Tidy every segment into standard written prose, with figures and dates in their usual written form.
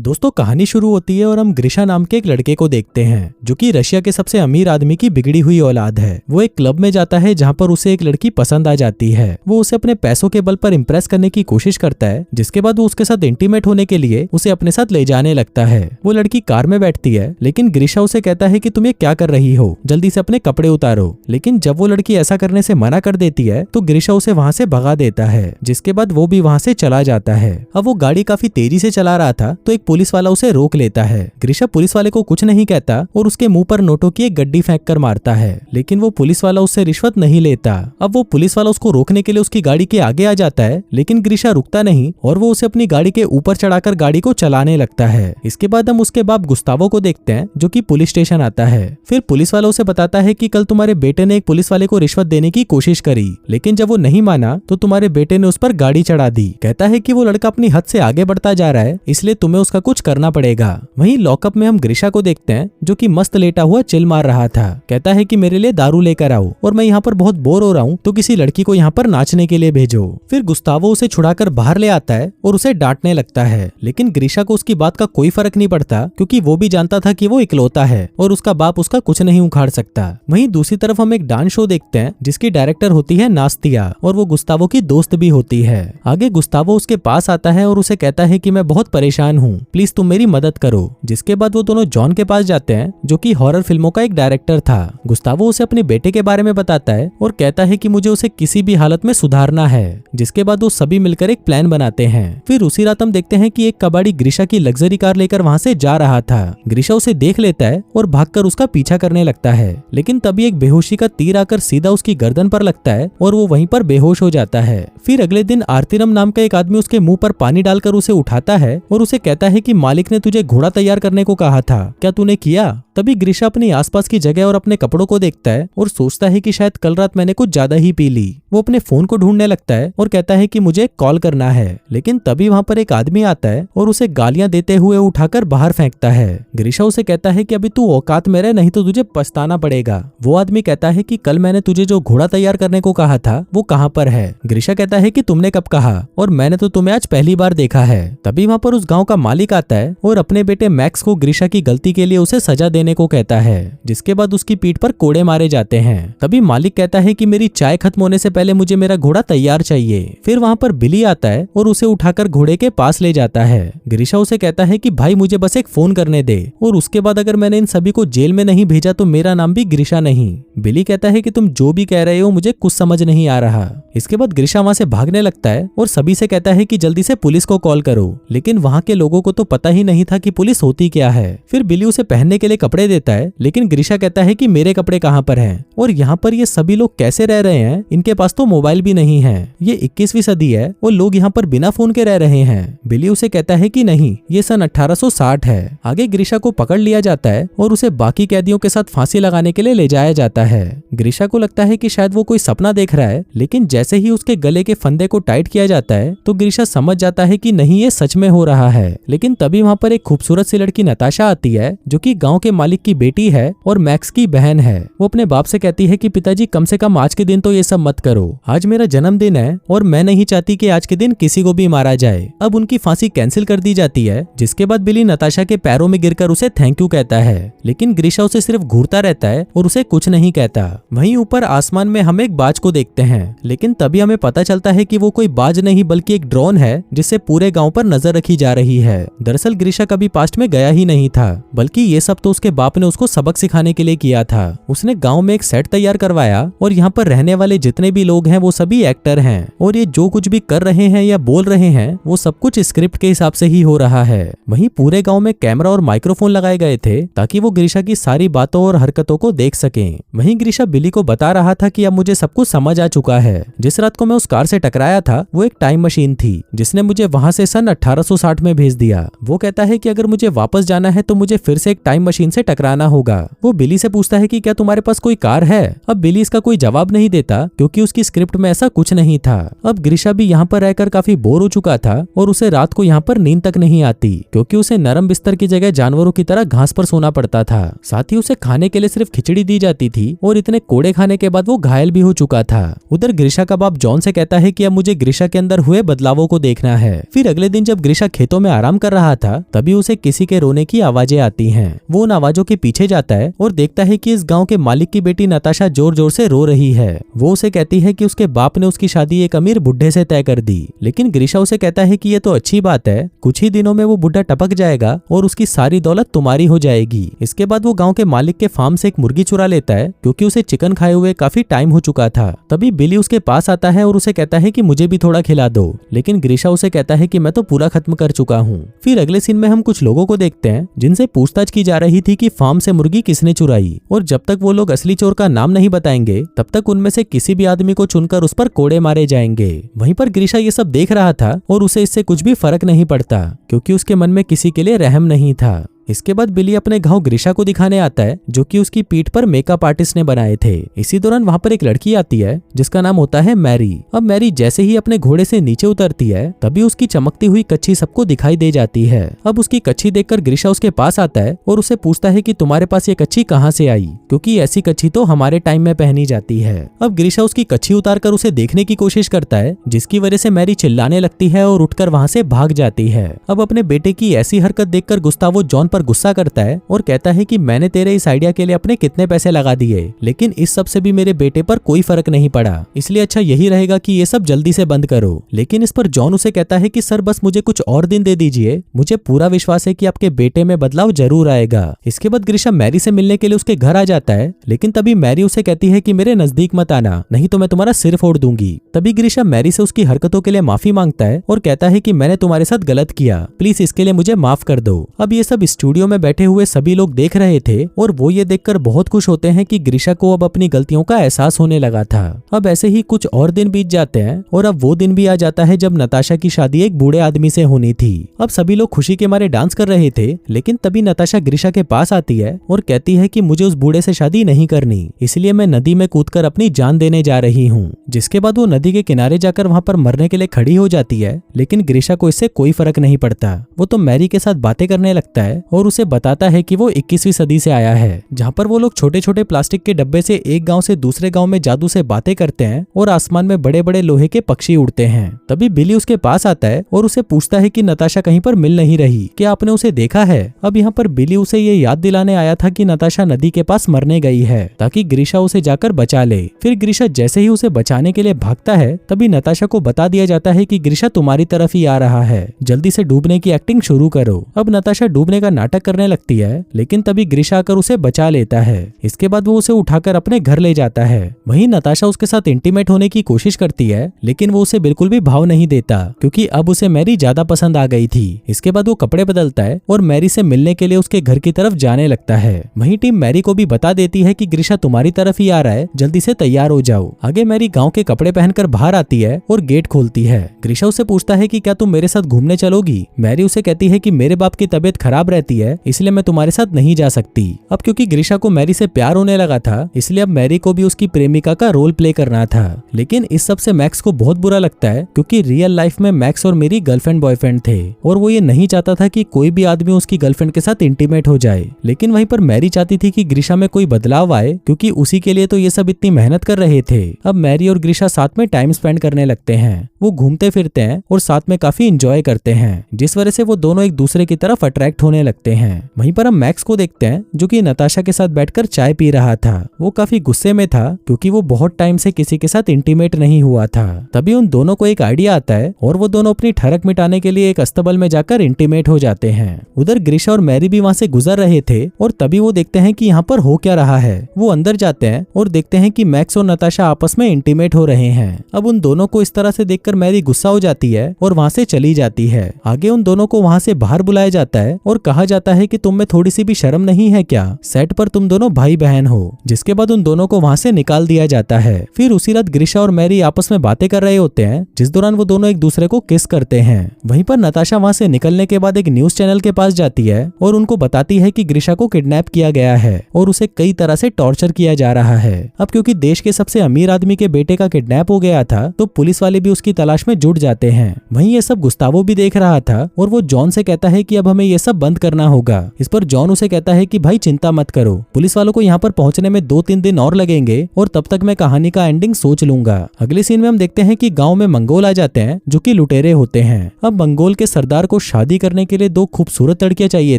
दोस्तों कहानी शुरू होती है और हम ग्रिशा नाम के एक लड़के को देखते हैं जो कि रशिया के सबसे अमीर आदमी की बिगड़ी हुई औलाद है। वो एक क्लब में जाता है जहां पर उसे एक लड़की पसंद आ जाती है। वो उसे अपने पैसों के बल पर इम्प्रेस करने की कोशिश करता है, जिसके बाद वो उसके साथ इंटीमेट होने के लिए उसे अपने साथ ले जाने लगता है। वो लड़की कार में बैठती है, लेकिन ग्रिशा उसे कहता है कि तुम ये क्या कर रही हो, जल्दी से अपने कपड़े उतारो। लेकिन जब वो लड़की ऐसा करने से मना कर देती है तो ग्रिशा उसे वहां से भगा देता है, जिसके बाद वो भी वहां से चला जाता है। अब वो गाड़ी काफी तेजी से चला रहा था तो एक पुलिस वाला उसे रोक लेता है। ग्रिशा पुलिस वाले को कुछ नहीं कहता और उसके मुंह पर नोटों की एक गड्डी फेंक कर मारता है, लेकिन वो पुलिस वाला उससे रिश्वत नहीं लेता। अब वो पुलिस वाला उसको रोकने के लिए उसकी गाड़ी के आगे आ जाता है, लेकिन ग्रिशा रुकता नहीं और वो उसे अपनी गाड़ी के ऊपर चढ़ाकर गाड़ी को चलाने लगता है। इसके बाद हम उसके बाप गुस्तावो को देखते हैं जो कि पुलिस स्टेशन आता है। फिर पुलिस वाला उसे बताता है कि कल तुम्हारे बेटे ने एक पुलिस वाले को रिश्वत देने की कोशिश करी, लेकिन जब वो नहीं माना तो तुम्हारे बेटे ने उस पर गाड़ी चढ़ा दी। कहता है कि वो लड़का अपनी हद से आगे बढ़ता जा रहा है, इसलिए तुम्हें उसका कुछ करना पड़ेगा। वहीं लॉकअप में हम ग्रिशा को देखते हैं जो कि मस्त लेटा हुआ चिल मार रहा था। कहता है कि मेरे लिए दारू लेकर आओ और मैं यहाँ पर बहुत बोर हो रहा हूँ, तो किसी लड़की को यहाँ पर नाचने के लिए भेजो। फिर गुस्तावो उसे छुड़ाकर बाहर ले आता है और उसे डांटने लगता है, लेकिन ग्रिशा को उसकी बात का कोई फर्क नहीं पड़ता क्योंकि वो भी जानता था कि वो इकलौता है और उसका बाप उसका कुछ नहीं उखाड़ सकता। वहीं दूसरी तरफ हम एक डांस शो देखते हैं जिसकी डायरेक्टर होती है नास्तिया और वो गुस्तावो की दोस्त भी होती है। आगे गुस्तावो उसके पास आता है और उसे कहता है कि मैं बहुत परेशान हूँ, प्लीज तुम मेरी मदद करो। जिसके बाद वो दोनों जॉन के पास जाते हैं जो कि हॉरर फिल्मों का एक डायरेक्टर था। गुस्तावो उसे अपने बेटे के बारे में बताता है और कहता है कि मुझे उसे किसी भी हालत में सुधारना है। जिसके बाद वो सभी मिलकर एक प्लान बनाते हैं। फिर उसी रात हम देखते हैं कि एक कबाड़ी ग्रिशा की लग्जरी कार लेकर वहां से जा रहा था। ग्रिशा उसे देख लेता है और भागकर उसका पीछा करने लगता है, लेकिन तभी एक बेहोशी का तीर आकर सीधा उसकी गर्दन पर लगता है और वो वहीं पर बेहोश हो जाता है। फिर अगले दिन आरतीरम नाम का एक आदमी उसके मुंह पर पानी डालकर उसे उठाता है और उसे कहता है कि मालिक ने तुझे घोड़ा तैयार करने को कहा था, क्या तूने किया? तभी ग्रिशा अपनी आसपास की जगह और अपने कपड़ों को देखता है और सोचता है कि शायद कल रात मैंने कुछ ज्यादा ही पी ली। वो अपने फोन को ढूंढने लगता है और कहता है कि मुझे कॉल करना है, लेकिन तभी वहां पर एक आदमी आता है और उसे गालियां देते हुए उठाकर बाहर फेंकता है। ग्रिशा उसे कहता है कि अभी तू औकात में रह, नहीं तो तुझे पछताना पड़ेगा। वो आदमी कहता है कि कल मैंने तुझे जो घोड़ा तैयार करने को कहा था वो कहाँ पर है? ग्रिशा कहता है कि तुमने कब कहा, और मैंने तो तुम्हें आज पहली बार देखा है। तभी वहां पर उस गाँव का मालिक आता है और अपने बेटे मैक्स को ग्रिशा की गलती के लिए उसे सजा देने को कहता है, जिसके बाद उसकी पीठ पर कोड़े मारे जाते हैं। तभी मालिक कहता है कि मेरी चाय खत्म होने से पहले मुझे मेरा घोड़ा तैयार चाहिए। फिर वहां पर बिली आता है और उसे उठाकर घोड़े के पास ले जाता है। ग्रिशा उसे कहता है कि भाई मुझे बस एक फोन करने दे, और उसके बाद अगर मैंने इन सभी को जेल में नहीं भेजा तो मेरा नाम भी ग्रिशा नहीं। बिली कहता है कि तुम जो भी कह रहे हो मुझे कुछ समझ नहीं आ रहा। इसके बाद ग्रिशा वहां से भागने लगता है और सभी से कहता है कि जल्दी से पुलिस को कॉल करो, लेकिन वहां के लोगों को तो पता ही नहीं था कि पुलिस होती क्या है। फिर बिली उसे पहनने के लिए कपड़े देता है, लेकिन ग्रिशा कहता है कि मेरे कपड़े कहाँ पर हैं और यहाँ पर ये सभी लोग कैसे रह रहे हैं, इनके पास तो मोबाइल भी नहीं है, ये 21वीं सदी है और लोग यहाँ पर बिना फोन के रह रहे हैं। बिली उसे कहता है कि नहीं, ये सन 1860 है। आगे ग्रिशा को पकड़ लिया जाता है और उसे बाकी कैदियों के साथ फांसी लगाने के लिए ले जाया जाता है। ग्रिशा को लगता है कि शायद वो कोई सपना देख रहा है, लेकिन जैसे ही उसके गले के फंदे को टाइट किया जाता है तो ग्रिशा समझ जाता है कि नहीं, ये सच में हो रहा है। लेकिन तभी वहाँ पर एक खूबसूरत सी लड़की नताशा आती है जो कि गाँव के मालिक की बेटी है और मैक्स की बहन है। वो अपने बाप से कहती है कि पिताजी कम से कम आज के दिन तो ये सब मत करो, आज मेरा जन्मदिन है और मैं नहीं चाहती कि आज के दिन किसी को भी मारा जाए। अब उनकी फांसी कैंसिल कर दी जाती है, जिसके बाद बिली नताशा के पैरों में गिरकर उसे थैंक यू कहता है, लेकिन ग्रिशा उसे सिर्फ घूरता रहता है और उसे कुछ नहीं कहता। वहीं ऊपर आसमान में हम एक बाज को देखते हैं, लेकिन तभी हमें पता चलता है कि वो कोई बाज नहीं बल्कि एक ड्रोन है जिससे पूरे गाँव पर नजर रखी जा रही है। दरअसल ग्रिशा कभी पास्ट में गया ही नहीं था, बल्कि ये सब तो उसके बाप ने उसको सबक सिखाने के लिए किया था। उसने गांव में एक सेट तैयार करवाया और यहाँ पर रहने वाले जितने भी लोग हैं वो सभी एक्टर हैं, और ये जो कुछ भी कर रहे हैं या बोल रहे हैं वो सब कुछ स्क्रिप्ट के हिसाब से ही हो रहा है। वहीं पूरे गांव में कैमरा और माइक्रोफोन लगाए गए थे ताकि वो ग्रिशा की सारी बातों और हरकतों को देख सकें। वहीं ग्रिशा बिली को बता रहा था कि अब मुझे सब कुछ समझ आ चुका है। जिस रात को मैं उस कार से टकराया था वो एक टाइम मशीन थी जिसने मुझे वहां से सन 1860 में भेज दिया। वो कहता है कि अगर मुझे वापस जाना है तो मुझे फिर से एक टाइम मशीन से टकराना होगा। वो बिली से पूछता है कि क्या तुम्हारे पास कोई कार है? अब बिली इसका कोई जवाब नहीं देता क्योंकि उसकी स्क्रिप्ट में ऐसा कुछ नहीं था। अब ग्रिशा भी यहाँ पर रहकर काफी बोर हो चुका था और उसे रात को यहाँ पर नींद तक नहीं आती क्योंकि उसे नरम बिस्तर की जगह जानवरों की तरह घास पर सोना पड़ता था। साथ ही उसे खाने के लिए सिर्फ खिचड़ी दी जाती थी और इतने कोड़े खाने के बाद वो घायल भी हो चुका था। उधर ग्रिशा का बाप जॉन से कहता है कि अब मुझे ग्रिशा के अंदर हुए बदलावों को देखना है। फिर अगले दिन जब ग्रिशा खेतों में आराम कर कर रहा था तभी उसे किसी के रोने की आवाजें आती हैं। वो उन आवाजों के पीछे जाता है और देखता है कि इस गांव के मालिक की बेटी नताशा जोर जोर से रो रही है। वो उसे कहती है कि उसके बाप ने उसकी शादी एक अमीर बुढ़े से तय कर दी, लेकिन ग्रीशा उसे कहता है कि ये तो अच्छी बात है, कुछ ही दिनों में वो बुढ़ा टपक जाएगा और उसकी सारी दौलत तुम्हारी हो जाएगी। इसके बाद वो गांव के मालिक के फार्म से एक मुर्गी चुरा लेता है क्योंकि उसे चिकन खाए हुए काफी टाइम हो चुका था। तभी बिली उसके पास आता है और उसे कहता है कि मुझे भी थोड़ा खिला दो, लेकिन ग्रीशा उसे कहता है कि मैं तो पूरा खत्म कर चुका हूँ। फिर अगले सीन में हम कुछ लोगों को देखते हैं जिनसे पूछताछ की जा रही थी कि फार्म से मुर्गी किसने चुराई, और जब तक वो लोग असली चोर का नाम नहीं बताएंगे तब तक उनमें से किसी भी आदमी को चुनकर उस पर कोड़े मारे जाएंगे। वहीं पर ग्रीशा ये सब देख रहा था और उसे इससे कुछ भी फर्क नहीं पड़ता क्योंकि उसके मन में किसी के लिए रहम नहीं था। इसके बाद बिली अपने घाव ग्रीशा को दिखाने आता है जो कि उसकी पीठ पर मेकअप आर्टिस्ट ने बनाए थे। इसी दौरान वहाँ पर एक लड़की आती है जिसका नाम होता है मैरी। अब मैरी जैसे ही अपने घोड़े से नीचे उतरती है तभी उसकी चमकती हुई कच्छी सबको दिखाई दे जाती है। अब उसकी कच्छी देखकर ग्रीशा उसके पास आता है और उसे पूछता है कि तुम्हारे पास ये कच्छी कहाँ से आई, क्योंकि ऐसी कच्छी तो हमारे टाइम में पहनी जाती है। अब ग्रीशा उसकी कच्छी उतार कर उसे देखने की कोशिश करता है जिसकी वजह से मैरी चिल्लाने लगती है और उठकर वहाँ से भाग जाती है। अब अपने बेटे की ऐसी हरकत देखकर गुस्तावो जॉन पर गुस्सा करता है और कहता है कि मैंने तेरे इस आइडिया के लिए अपने कितने पैसे लगा दिए, लेकिन इस सब से भी मेरे बेटे पर कोई फर्क नहीं पड़ा, इसलिए अच्छा यही रहेगा कि ये सब जल्दी से बंद करो। लेकिन इस पर जॉन उसे कहता है कि सर बस मुझे कुछ और दिन दे दीजिए, मुझे पूरा विश्वास है कि आपके बेटे में बदलाव जरूर आएगा। इसके बाद ग्रीशा मैरी से मिलने के लिए उसके घर आ जाता है, लेकिन तभी मैरी उसे कहती है कि मेरे नजदीक मत आना, नहीं तो मैं तुम्हारा सिर फोड़ दूंगी। तभी ग्रीशा मैरी से उसकी हरकतों के लिए माफी मांगता है और कहता है कि मैंने तुम्हारे साथ गलत किया, प्लीज इसके लिए मुझे माफ कर दो। अब ये सब स्टूडियो में बैठे हुए सभी लोग देख रहे थे और वो ये देखकर बहुत खुश होते हैं कि ग्रीशा को अब अपनी गलतियों का एहसास होने लगा था। अब ऐसे ही कुछ और दिन बीत जाते हैं और अब वो दिन भी आ जाता है जब नताशा की शादी एक बूढ़े आदमी से होनी थी। अब सभी लोग खुशी के मारे डांस कर रहे थे, लेकिन तभी नताशा ग्रीशा के पास आती है और कहती है कि मुझे उस बूढ़े से शादी नहीं करनी, इसलिए मैं नदी में कूदकर अपनी जान देने जा रही हूँ। जिसके बाद वो नदी के किनारे जाकर वहाँ पर मरने के लिए खड़ी हो जाती है, लेकिन ग्रीशा को इससे कोई फर्क नहीं पड़ता। वो तो मैरी के साथ बातें करने लगता है और उसे बताता है कि वो 21वीं सदी से आया है, जहाँ पर वो लोग छोटे छोटे प्लास्टिक के डब्बे से एक गांव से दूसरे गांव में जादू से बातें करते हैं और आसमान में बड़े बड़े लोहे के पक्षी उड़ते हैं। तभी बिली उसके पास आता है और उसे पूछता है कि नताशा कहीं पर मिल नहीं रही, क्या आपने उसे देखा है? अब यहाँ पर बिली उसे ये याद दिलाने आया था कि नताशा नदी के पास मरने गई है ताकि ग्रीशा उसे जाकर बचा ले। फिर ग्रीशा जैसे ही उसे बचाने के लिए भागता है तभी नताशा को बता दिया जाता है कि ग्रीशा तुम्हारी तरफ ही आ रहा है, जल्दी से डूबने की एक्टिंग शुरू करो। अब नताशा डूबने का नाटक करने लगती है, लेकिन तभी ग्रीशा आकर उसे बचा लेता है। इसके बाद वो उसे उठाकर अपने घर ले जाता है। वहीं नताशा उसके साथ इंटीमेट होने की कोशिश करती है, लेकिन वो उसे बिल्कुल भी भाव नहीं देता क्योंकि अब उसे मैरी ज्यादा पसंद आ गई थी। इसके बाद वो कपड़े बदलता है और मैरी से मिलने के लिए उसके घर की तरफ जाने लगता है। वहीं टीम मैरी को भी बता देती है कि ग्रीशा तुम्हारी तरफ ही आ रहा है, जल्दी से तैयार हो जाओ। आगे मैरी गाँव के कपड़े पहनकर बाहर आती है और गेट खोलती है। ग्रीशा उसे पूछता है कि क्या तुम मेरे साथ घूमने चलोगी? मैरी उसे कहती है कि मेरे बाप की तबीयत खराब रहती है, इसलिए मैं तुम्हारे साथ नहीं जा सकती। अब क्योंकि ग्रीशा को मैरी से प्यार होने लगा था, इसलिए अब मैरी को भी उसकी प्रेमिका का रोल प्ले करना था। लेकिन इस सब से मैक्स को बहुत बुरा लगता है क्योंकि रियल लाइफ में मैक्स और मेरी गर्लफ्रेंड बॉयफ्रेंड थे और वो ये नहीं चाहता था कि कोई भी आदमी उसकी गर्लफ्रेंड के साथ इंटीमेट हो जाए। लेकिन वहीं पर मैरी चाहती थी कि ग्रीशा में कोई बदलाव आए क्योंकि उसी के लिए तो ये सब इतनी मेहनत कर रहे थे। अब मैरी और ग्रीशा साथ में टाइम स्पेंड करने लगते हैं। वो घूमते फिरते हैं और साथ में काफी इंजॉय करते हैं, जिस वजह से वो दोनों एक दूसरे की तरफ अट्रैक्ट होने लगते हैं। वहीं पर हम मैक्स को देखते हैं जो कि नताशा के साथ बैठकर चाय पी रहा था। वो काफी गुस्से में था क्योंकि वो बहुत टाइम से किसी के साथ इंटीमेट नहीं हुआ था। तभी उन दोनों को एक आइडिया आता है और वो दोनों अपनी ठरक मिटाने के लिए एक अस्तबल में जाकर इंटीमेट हो जाते हैं। उधर ग्रीशा और मैरी भी वहाँ से गुजर रहे थे और तभी वो देखते हैं कि यहाँ पर हो क्या रहा है। वो अंदर जाते हैं और देखते हैं कि मैक्स और नताशा आपस में इंटीमेट हो रहे हैं। अब उन दोनों को इस तरह से देखकर मैरी गुस्सा हो जाती है और वहाँ से चली जाती है। आगे उन दोनों को वहाँ से बाहर बुलाया जाता है और कहा जाता है कि तुम में थोड़ी सी भी शर्म नहीं है क्या? सेट पर तुम दोनों भाई बहन हो। जिसके बाद उन दोनों को वहाँ से निकाल दिया जाता है। फिर उसी रात ग्रीशा और मैरी आपस में बातें कर रहे होते हैं, जिस दौरान वो दोनों एक दूसरे को किस करते हैं। वहीं पर नताशा वहाँ से निकलने के बाद एक न्यूज चैनल के पास जाती है और उनको बताती है कि ग्रीशा को किडनैप किया गया है और उसे कई तरह से टॉर्चर किया जा रहा है। अब क्योंकि देश के सबसे अमीर आदमी के बेटे का किडनैप हो गया था तो पुलिस वाले भी उसकी तलाश में जुट जाते हैं। वहीं ये सब गुस्तावो भी देख रहा था और वो जॉन से कहता है कि अब हमें ये सब बंद करना करना होगा। इस पर जॉन उसे कहता है कि भाई चिंता मत करो, पुलिस वालों को यहाँ पर पहुंचने में 2-3 दिन और लगेंगे और तब तक मैं कहानी का एंडिंग सोच लूंगा। अगले सीन में हम देखते हैं कि गांव में मंगोल आ जाते हैं जो कि लुटेरे होते हैं। अब मंगोल के सरदार को शादी करने के लिए 2 खूबसूरत लड़कियां चाहिए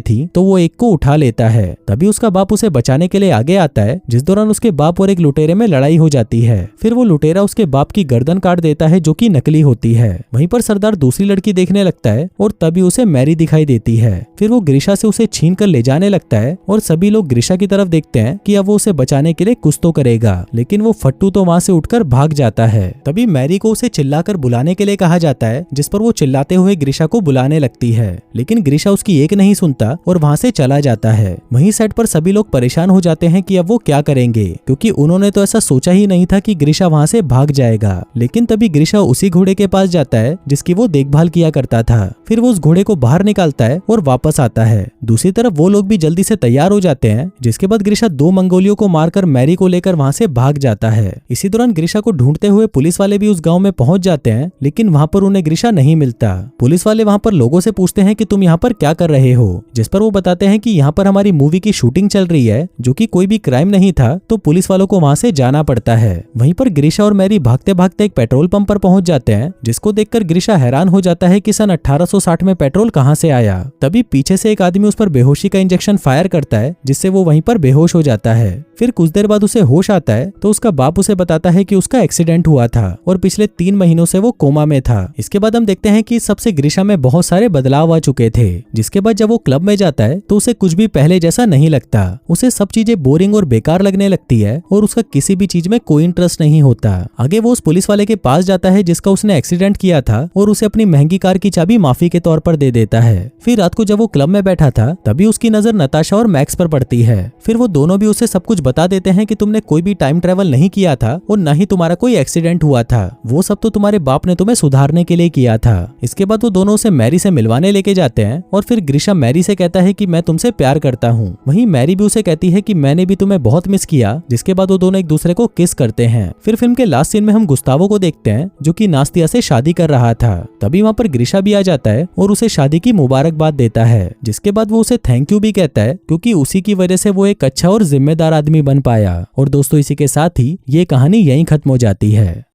थी, तो वो एक को उठा लेता है। तभी उसका बाप उसे बचाने के लिए आगे आता है, जिस दौरान उसके बाप और एक लुटेरे में लड़ाई हो जाती है। फिर वो लुटेरा उसके बाप की गर्दन काट देता है जो कि नकली होती है। वहीं पर सरदार दूसरी लड़की देखने लगता है और तभी उसे मैरी दिखाई देती है। फिर वो ग्रीशा से उसे छीन कर ले जाने लगता है और सभी लोग ग्रीशा की तरफ देखते हैं कि अब वो उसे बचाने के लिए कुछ तो करेगा, लेकिन वो फट्टू तो वहां से उठकर भाग जाता है। तभी मैरी को उसे चिल्लाकर बुलाने के लिए कहा जाता है, जिस पर वो चिल्लाते हुए ग्रीशा को बुलाने लगती है, लेकिन ग्रीशा उसकी एक नहीं सुनता और वहां से चला जाता है। वहीं सेट पर सभी लोग परेशान हो जाते हैं कि अब वो क्या करेंगे, क्योंकि उन्होंने तो ऐसा सोचा ही नहीं था कि ग्रीशा वहां से भाग जाएगा। लेकिन तभी ग्रीशा उसी घोड़े के पास जाता है जिसकी वो देखभाल किया करता था। फिर वो उस घोड़े को बाहर निकालता है और वापस आता है। दूसरी तरफ वो लोग भी जल्दी से तैयार हो जाते हैं, जिसके बाद ग्रीशा 2 मंगोलियों को मारकर मैरी को लेकर वहां से भाग जाता है। इसी दौरान ग्रीशा को ढूंढते हुए पुलिस वाले भी उस गांव में पहुंच जाते हैं, लेकिन वहां पर उन्हें ग्रीशा नहीं मिलता। पुलिस वाले वहां पर लोगों से पूछते हैं कि तुम यहाँ पर क्या कर रहे हो, जिस पर वो बताते हैं कि यहाँ पर हमारी मूवी की शूटिंग चल रही है, जो कि कोई भी क्राइम नहीं था, तो पुलिस वालों को वहां से जाना पड़ता है। वहीं पर ग्रीशा और मैरी भागते भागते एक पेट्रोल पंप पर पहुंच जाते हैं, जिसको देखकर ग्रीशा हैरान हो जाता है कि सन 1860 में पेट्रोल कहां से आया। तभी पीछे से एक आदमी उस पर बेहोशी का इंजेक्शन फायर करता है, जिससे वो वहीं पर बेहोश हो जाता है। फिर कुछ देर बाद उसे होश आता है तो उसका बाप उसे बताता है कि उसका एक्सीडेंट हुआ था और पिछले 3 महीनों से वो कोमा में था। इसके बाद हम देखते हैं कि सबसे ग्रीशा में बहुत सारे बदलाव आ चुके थे, जिसके बाद जब वो क्लब में जाता है तो उसे कुछ भी पहले जैसा नहीं लगता। उसे सब चीजें बोरिंग और बेकार लगने लगती है और उसका किसी भी चीज में कोई इंटरेस्ट नहीं होता। आगे वो उस पुलिस वाले के पास जाता है जिसका उसने एक्सीडेंट किया था और उसे अपनी महंगी कार की चाबी माफी के तौर पर दे देता है। फिर रात को जब वो क्लब में बैठा था तभी उसकी नजर नताशा और मैक्स पर पड़ती है। फिर वो दोनों भी उसे सब कुछ बता देते हैं कि तुमने कोई भी टाइम ट्रेवल नहीं किया था और न ही तुम्हारा कोई एक्सीडेंट हुआ था, वो सब तो तुम्हारे बाप ने तुम्हें सुधारने के लिए किया था। इसके बाद वो दोनों उसे मैरी से मिलवाने लेके जाते हैं और फिर ग्रीशा मैरी से कहता है कि मैं तुमसे प्यार करता हूँ। वहीं मैरी भी उसे कहती है कि मैंने भी तुम्हें बहुत मिस किया, जिसके बाद वो दोनों एक दूसरे को किस करते हैं। फिर फिल्म के लास्ट सीन में हम गुस्तावो को देखते हैं जो कि नास्तिया से शादी कर रहा था। तभी वहाँ पर ग्रीशा भी आ जाता है और उसे शादी की मुबारकबाद देता है, जिसके बाद वो उसे थैंक यू भी कहता है, क्योंकि उसी की वजह से वो एक अच्छा और जिम्मेदार आदमी बन पाया। और दोस्तों इसी के साथ ही ये कहानी यहीं खत्म हो जाती है।